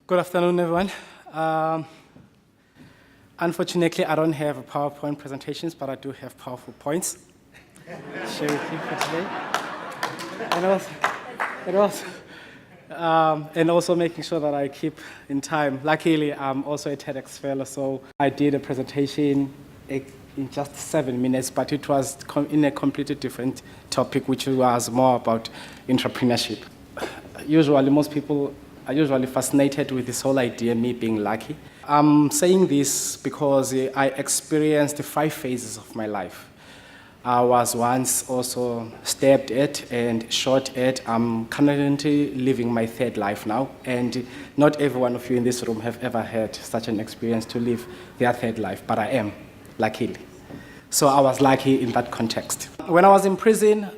Good afternoon, everyone. Unfortunately, I don't have PowerPoint presentations, but I do have powerful points. Share with you for today. And also making sure that I keep in time. Luckily, I'm also a TEDx fellow, so I did a presentation in just 7 minutes, but it was in a completely different topic, which was more about entrepreneurship. Usually, most people are usually fascinated with this whole idea, me being lucky. I'm saying this because I experienced 5 phases of my life. I was once also stabbed at and shot at. I'm currently living my 3rd life now, and not every one of you in this room have ever had such an experience to live their 3rd life, but I am, luckily. So I was lucky in that context. When I was in prison,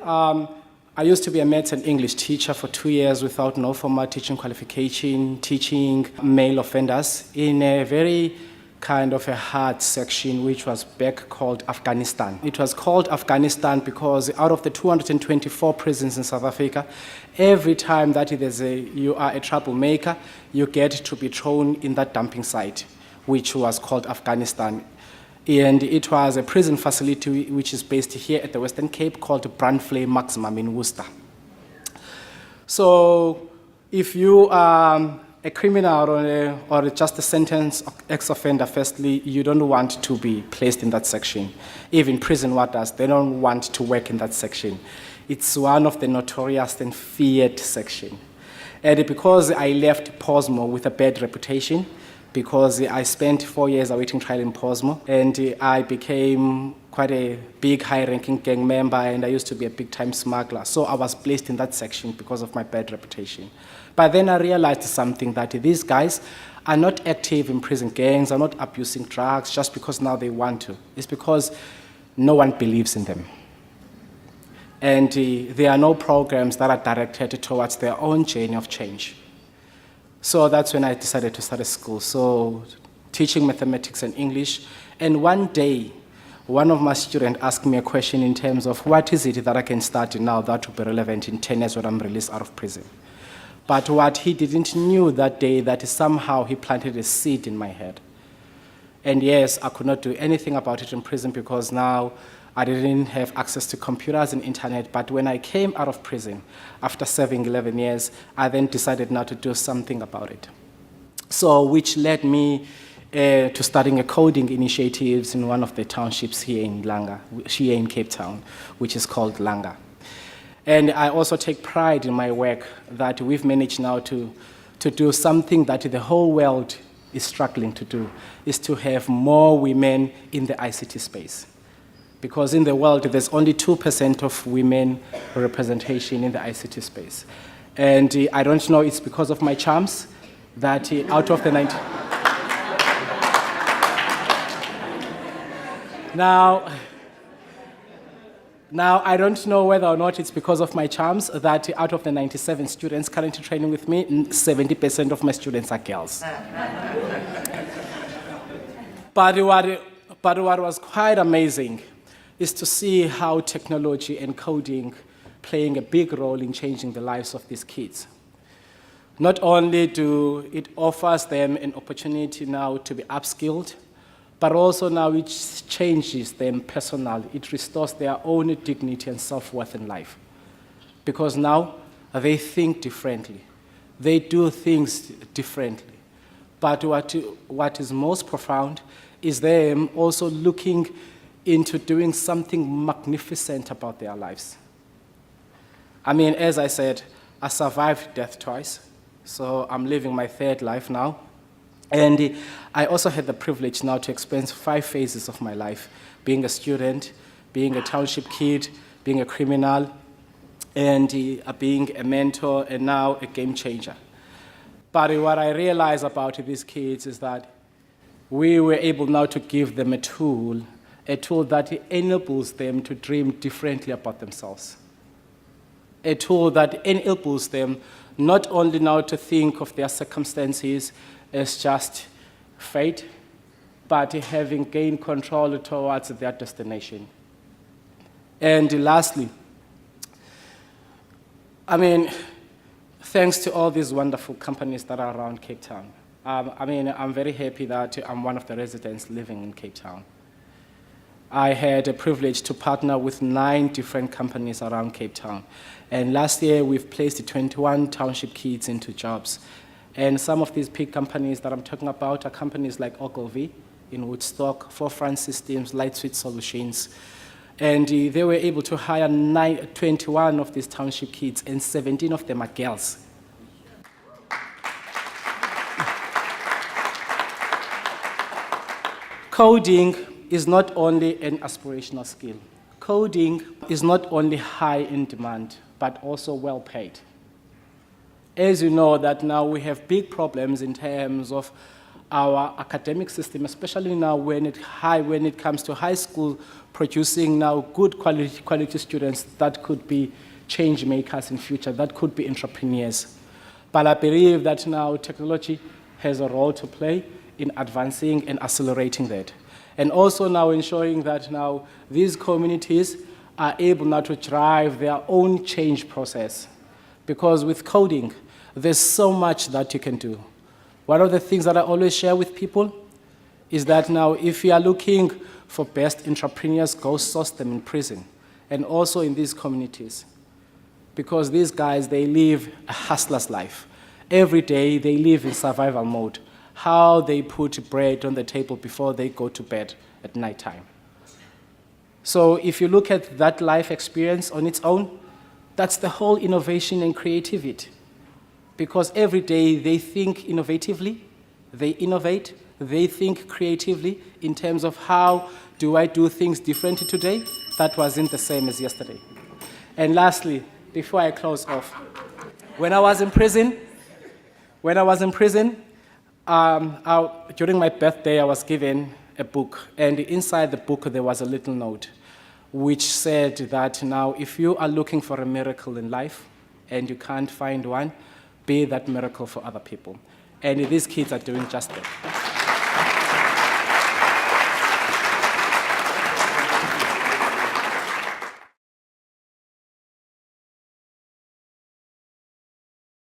I used to be a maths and English teacher for 2 years without no formal teaching qualification, teaching male offenders in a very kind of a hard section, which was back called Afghanistan. It was called Afghanistan because out of the 224 prisons in South Africa, every time that you are a troublemaker, you get to be thrown in that dumping site, which was called Afghanistan. And it was a prison facility which is based here at the Western Cape called Brandflay Maximum in Worcester. So if you are a criminal or just a sentenced ex-offender, firstly, you don't want to be placed in that section. Even prison warders, they don't want to work in that section. It's one of the notorious and feared sections. And because I left Posmo with a bad reputation, because I spent 4 years awaiting trial in Posmo, and I became quite a big, high-ranking gang member, and I used to be a big-time smuggler. So I was placed in that section because of my bad reputation. But then I realized something, that these guys are not active in prison gangs, are not abusing drugs just because now they want to. It's because no one believes in them. And there are no programs that are directed towards their own journey of change. So that's when I decided to start a school. So teaching mathematics and English. And one day, one of my students asked me a question in terms of what is it that I can start now that will be relevant in 10 years when I'm released out of prison. But what he didn't knew that day, that somehow he planted a seed in my head. And yes, I could not do anything about it in prison because now I didn't have access to computers and internet. But when I came out of prison, after serving 11 years, I then decided now to do something about it. So which led me to starting a coding initiatives in one of the townships here in Cape Town, which is called Langa. And I also take pride in my work that we've managed now to do something that the whole world is struggling to do, is to have more women in the ICT space. Because in the world, there's only 2% of women representation in the ICT space. And I don't know, it's because of my charms that out of the 90... Now, I don't know whether or not it's because of my charms that out of the 97 students currently training with me, 70% of my students are girls. But what was quite amazing is to see how technology and coding playing a big role in changing the lives of these kids. Not only do it offers them an opportunity now to be upskilled, but also now it changes them personally. It restores their own dignity and self-worth in life. Because now they think differently. They do things differently. But what is most profound is them also looking into doing something magnificent about their lives. I mean, as I said, I survived death twice, so I'm living my 3rd life now. And I also had the privilege now to experience 5 phases of my life, being a student, being a township kid, being a criminal, and being a mentor, and now a game changer. But what I realized about these kids is that we were able now to give them a tool that enables them to dream differently about themselves. A tool that enables them not only now to think of their circumstances as just fate, but having gained control towards their destination. And lastly, I mean, thanks to all these wonderful companies that are around Cape Town. I'm very happy that I'm one of the residents living in Cape Town. I had a privilege to partner with 9 different companies around Cape Town. And last year, we've placed 21 township kids into jobs. And some of these big companies that I'm talking about are companies like Ogilvy in Woodstock, Forefront Systems, Lightsweet Solutions. And they were able to hire 21 of these township kids, and 17 of them are girls. Coding is not only an aspirational skill. Coding is not only high in demand, but also well paid. As you know, that now we have big problems in terms of our academic system, especially now when it comes to high school, producing now good quality students that could be change makers in future, that could be entrepreneurs. But I believe that now technology has a role to play in advancing and accelerating that. And also now ensuring that now these communities are able now to drive their own change process. Because with coding, there's so much that you can do. One of the things that I always share with people is that now if you are looking for best entrepreneurs, go source them in prison and also in these communities. Because these guys, they live a hustler's life. Every day they live in survival mode. How they put bread on the table before they go to bed at nighttime. So if you look at that life experience on its own, that's the whole innovation and creativity. Because every day they think innovatively, they innovate, they think creatively in terms of how do I do things differently today that wasn't the same as yesterday. And lastly, before I close off, when I was in prison, during my birthday, I was given a book, and inside the book there was a little note which said that now if you are looking for a miracle in life and you can't find one, be that miracle for other people. And these kids are doing just that.